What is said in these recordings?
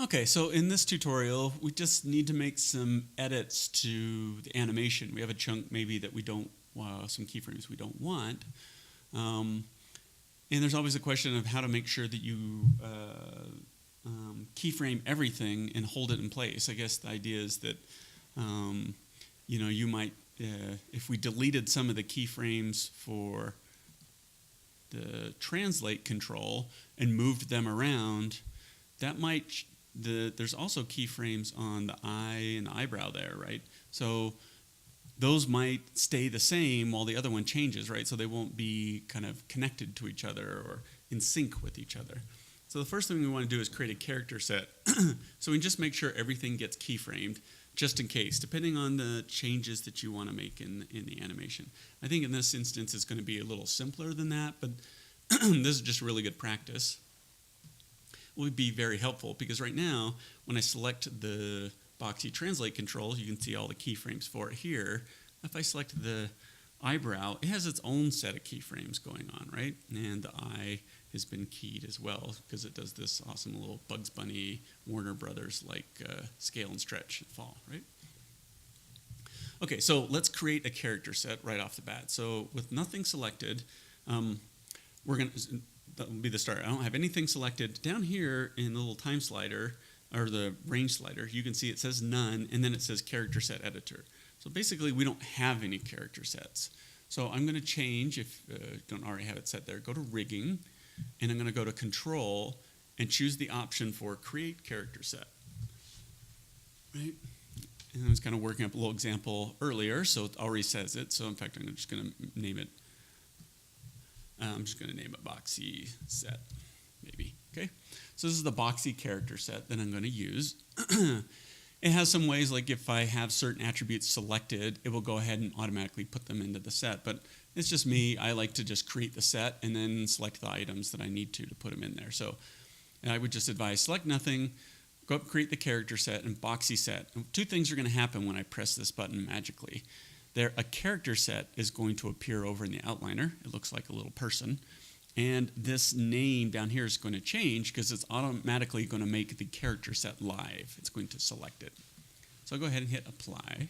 Okay, so in this tutorial, we just need to make some edits to the animation. We have a chunk maybe that we don't, some keyframes we don't want. And there's always a question of how to make sure that you keyframe everything and hold it in place. I guess the idea is that, you might, if we deleted some of the keyframes for the translate control and moved them around, that might, there's also keyframes on the eye and the eyebrow there, right? So those might stay the same while the other one changes, right? So they won't be kind of connected to each other or in sync with each other. So the first thing we want to do is create a character set. So we just make sure everything gets keyframed just in case, depending on the changes that you want to make in the animation. I think in this instance it's going to be a little simpler than that, but this is just really good practice. It would be very helpful because right now when I select the Boxy Translate control, you can see all the keyframes for it here. If I select the eyebrow, it has its own set of keyframes going on, right? And the eye has been keyed as well because it does this awesome little Bugs Bunny, Warner Brothers like scale and stretch and fall, right? Okay, so let's create a character set right off the bat. So with nothing selected, that will be the start. I don't have anything selected. Down here in the little time slider, or the range slider, you can see it says none, and then it says character set editor. So basically, we don't have any character sets. So I'm going to change, if you don't already have it set there, go to rigging, and I'm going to go to control and choose the option for create character set. Right? And I was kind of working up a little example earlier, so it already says it. So in fact, I'm just going to name it. I'm just going to name it Boxy set, maybe. Okay. So this is the Boxy character set that I'm going to use. It has some ways, like if I have certain attributes selected, it will go ahead and automatically put them into the set. But it's just me. I like to just create the set and then select the items that I need to put them in there. So I would just advise select nothing, go up, create the character set, and Boxy set. And two things are going to happen when I press this button magically. A character set is going to appear over in the outliner. It looks like a little person. And this name down here is going to change because it's automatically going to make the character set live. It's going to select it. So I'll go ahead and hit apply.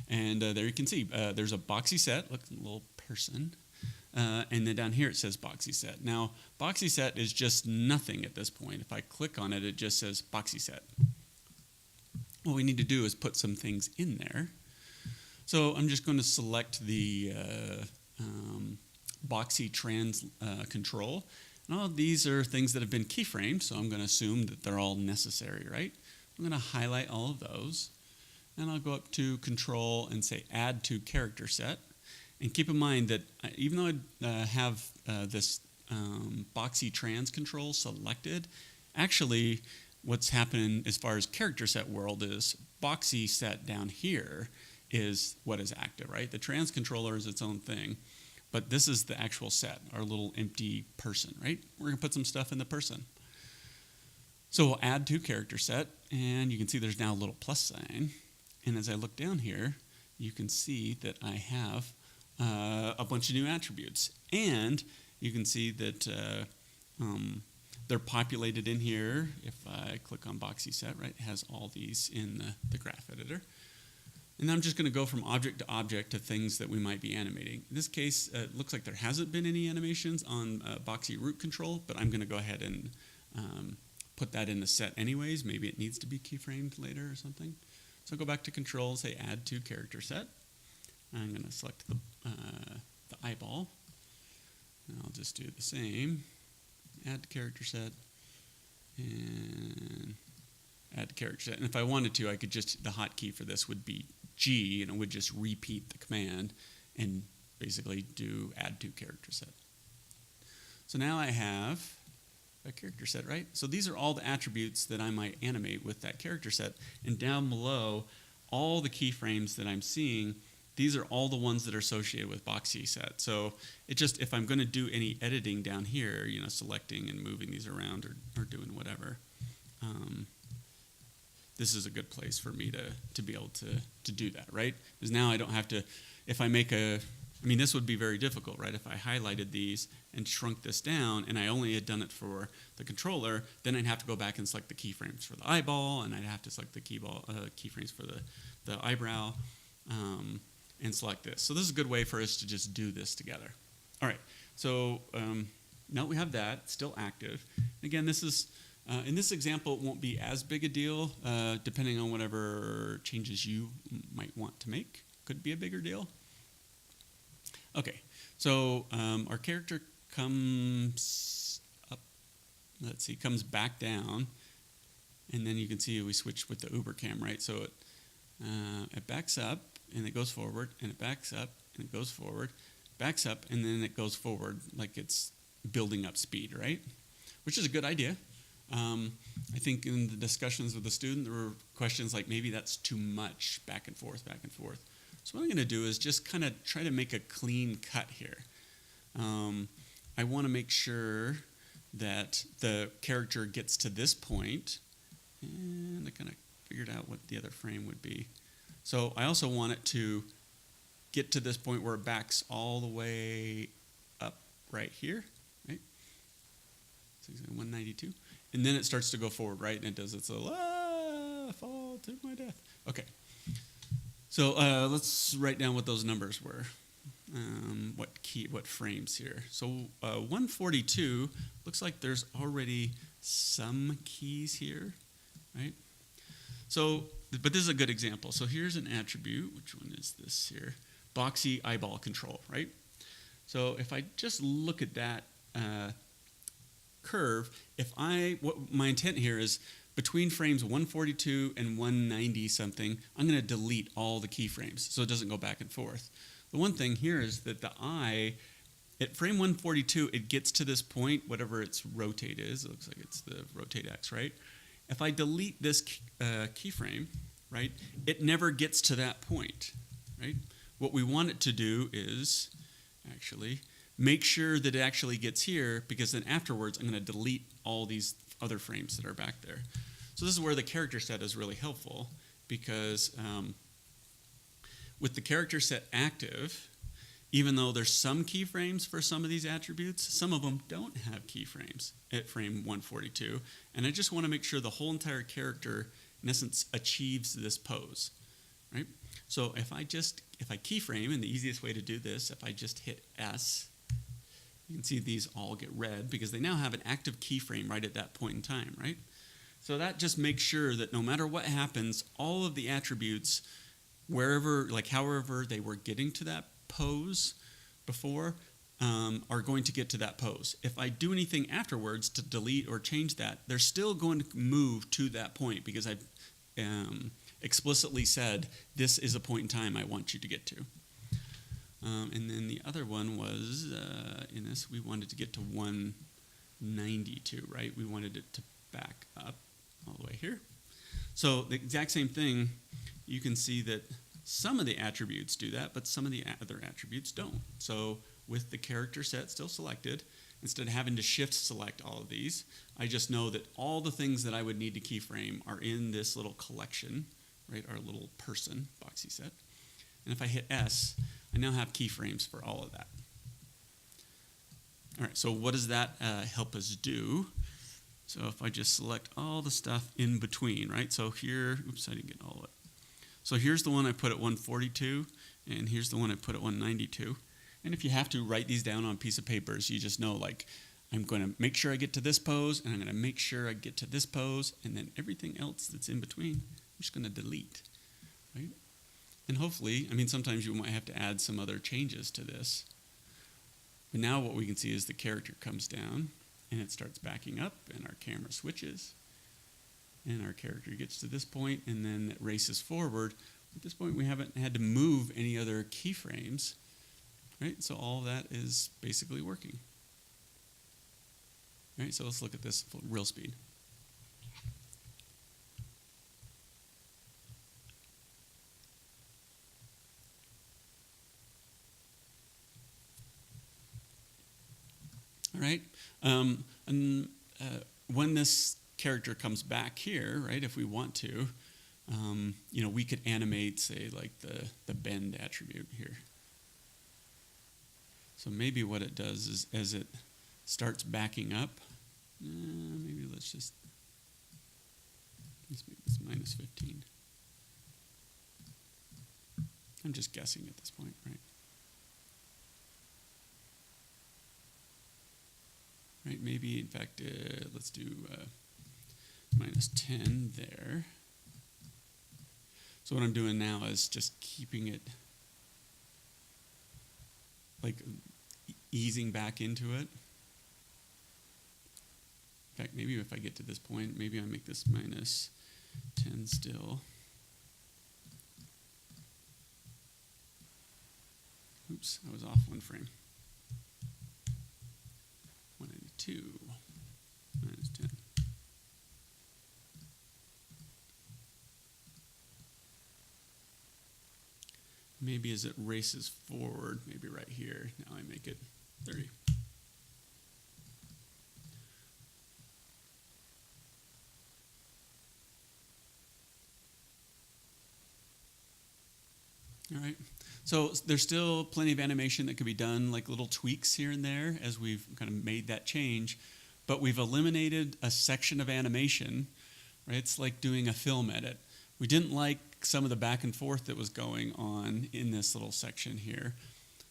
And there you can see there's a Boxy set, look, a little person. And then down here it says Boxy set. Now, Boxy set is just nothing at this point. If I click on it, it just says Boxy set. What we need to do is put some things in there. So I'm just going to select the Boxy trans control. And all of these are things that have been keyframed, so I'm going to assume that they're all necessary, right? I'm going to highlight all of those, and I'll go up to control and say add to character set. And keep in mind that even though I have this Boxy trans control selected, actually what's happening as far as character set world is Boxy set down here is what is active, right? The trans controller is its own thing, but this is the actual set, our little empty person, right? We're gonna put some stuff in the person. So we'll add to character set, and you can see there's now a little plus sign. And as I look down here, you can see that I have a bunch of new attributes. And you can see that they're populated in here. If I click on Boxy set, right, it has all these in the graph editor. And I'm just going to go from object to object to things that we might be animating. In this case, it looks like there hasn't been any animations on Boxy root control, but I'm going to go ahead and put that in the set anyways. Maybe it needs to be keyframed later or something. So I'll go back to control, say add to character set. I'm going to select the eyeball. And I'll just do the same. Add to character set. And add to character set. And if I wanted to, I could just, the hotkey for this would be G, and it would just repeat the command and basically do add to character set. So now I have a character set, right? So these are all the attributes that I might animate with that character set. And down below, all the keyframes that I'm seeing, these are all the ones that are associated with Boxy set. So it just, if I'm going to do any editing down here, you know, selecting and moving these around or doing whatever, this is a good place for me to be able to do that, right? Because now I don't have to, if I make a, I mean, this would be very difficult, right? If I highlighted these and shrunk this down, and I only had done it for the controller, then I'd have to go back and select the keyframes for the eyeball, and I'd have to select the keyframes for the eyebrow, and select this. So this is a good way for us to just do this together. All right, so now we have that, it's still active. Again, this is, in this example, it won't be as big a deal, depending on whatever changes you might want to make. Could be a bigger deal. Okay, so our character comes up, let's see, comes back down, and then you can see we switched with the Uber cam, right? So it backs up, and it goes forward, and it backs up, and it goes forward, backs up, and then it goes forward like it's building up speed, right? Which is a good idea. I think in the discussions with the student, there were questions like maybe that's too much back and forth, back and forth. So what I'm going to do is just kind of try to make a clean cut here. I want to make sure that the character gets to this point, and I kind of figured out what the other frame would be. So I also want it to get to this point where it backs all the way up right here, right? So 192. And then it starts to go forward, right? And it does its little, fall to my death. Okay. So let's write down what those numbers were. What frames here. So 142, looks like there's already some keys here, right? So, but this is a good example. So here's an attribute. Which one is this here? Boxy eyeball control, right? So if I just look at that curve, what my intent here is between frames 142 and 190 something, I'm going to delete all the keyframes so it doesn't go back and forth. The one thing here is that the eye, at frame 142, it gets to this point, whatever its rotate is. It looks like it's the rotate X, right? If I delete this keyframe, right, it never gets to that point, right? What we want it to do is actually make sure that it actually gets here, because then afterwards I'm going to delete all these other frames that are back there. So this is where the character set is really helpful, because with the character set active, even though there's some keyframes for some of these attributes, some of them don't have keyframes at frame 142, and I just want to make sure the whole entire character, in essence, achieves this pose, right? So if I keyframe, and the easiest way to do this, if I just hit S, you can see these all get red because they now have an active keyframe right at that point in time, right? So that just makes sure that no matter what happens, all of the attributes, wherever, like however they were getting to that pose before, are going to get to that pose. If I do anything afterwards to delete or change that, they're still going to move to that point because I've explicitly said, this is a point in time I want you to get to. And then the other one was, in this, we wanted to get to 192, right? We wanted it to back up all the way here. So the exact same thing, you can see that some of the attributes do that, but some of the other attributes don't. So with the character set still selected, instead of having to shift select all of these, I just know that all the things that I would need to keyframe are in this little collection, right? Our little person boxy set. And if I hit S, I now have keyframes for all of that. All right, so what does that help us do? So if I just select all the stuff in between, right? So here, oops, I didn't get all of it. So here's the one I put at 142, and here's the one I put at 192. And if you have to write these down on a piece of paper, so you just know, like, I'm going to make sure I get to this pose, and I'm going to make sure I get to this pose, and then everything else that's in between, I'm just going to delete, right? And hopefully, I mean, sometimes you might have to add some other changes to this. But now what we can see is the character comes down, and it starts backing up, and our camera switches. And our character gets to this point, and then it races forward. At this point, we haven't had to move any other keyframes, right? So all that is basically working. All right, so let's look at this real speed. All right, when this character comes back here, right, if we want to, we could animate, say, like the bend attribute here. So maybe what it does is as it starts backing up, maybe let's make this minus 15. I'm just guessing at this point, right? Right, maybe, in fact, let's do minus 10 there. So what I'm doing now is just keeping it, like, easing back into it. In fact, maybe if I get to this point, maybe I make this minus 10 still. Oops, I was off one frame. 192 minus 10. Maybe as it races forward, maybe right here, now I make it 30. All right, so there's still plenty of animation that could be done, like little tweaks here and there as we've kind of made that change, but we've eliminated a section of animation, right? It's like doing a film edit. We didn't like some of the back and forth that was going on in this little section here.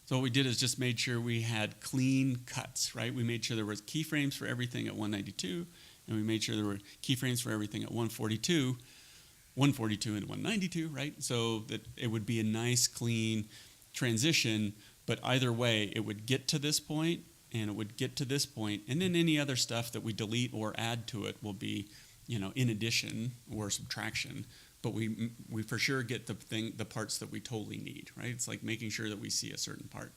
So what we did is just made sure we had clean cuts, right? We made sure there was keyframes for everything at 192, and we made sure there were keyframes for everything at 142 and 192, right? So that it would be a nice, clean transition, but either way, it would get to this point, and it would get to this point, and then any other stuff that we delete or add to it will be, you know, in addition or subtraction. But we for sure get the parts that we totally need, right? It's like making sure that we see a certain part.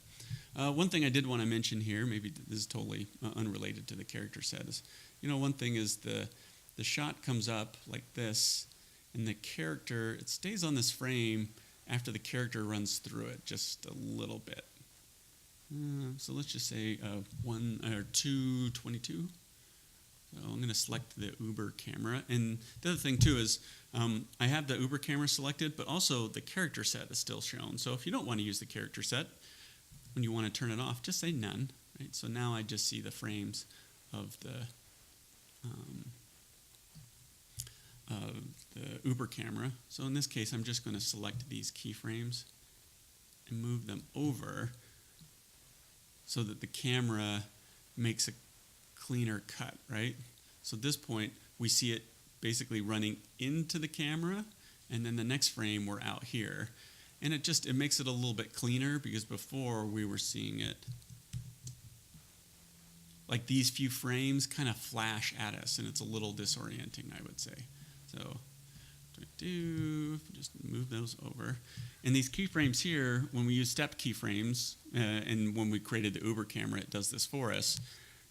One thing I did want to mention here, maybe this is totally unrelated to the character set, is, you know, one thing is the shot comes up like this, and the character, it stays on this frame after the character runs through it just a little bit. So let's just say 222. So I'm going to select the Uber camera. And the other thing too is I have the Uber camera selected, but also the character set is still shown. So if you don't want to use the character set, when you want to turn it off, just say none. Right? So now I just see the frames of the Uber camera. So in this case, I'm just going to select these keyframes and move them over so that the camera makes a cleaner cut, right? So at this point, we see it basically running into the camera, and then the next frame we're out here. And it makes it a little bit cleaner, because before we were seeing it like these few frames kind of flash at us, and it's a little disorienting, I would say. So just move those over. And these keyframes here, when we use step keyframes, and when we created the Uber camera, it does this for us.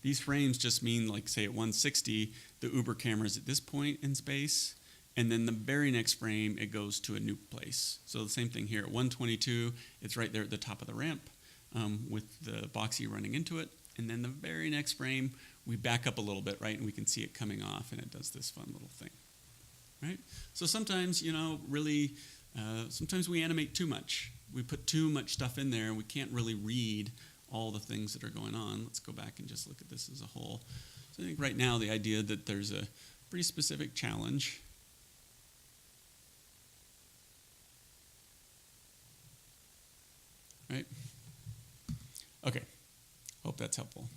These frames just mean, like, say at 160, the Uber camera is at this point in space, and then the very next frame, it goes to a new place. So the same thing here at 122, it's right there at the top of the ramp with the boxy running into it. And then the very next frame, we back up a little bit, right, and we can see it coming off, and it does this fun little thing, right? So sometimes, you know, really, sometimes we animate too much. We put too much stuff in there, and we can't really read all the things that are going on. Let's go back and just look at this as a whole. So I think right now the idea that there's a pretty specific challenge. Right? Okay, hope that's helpful.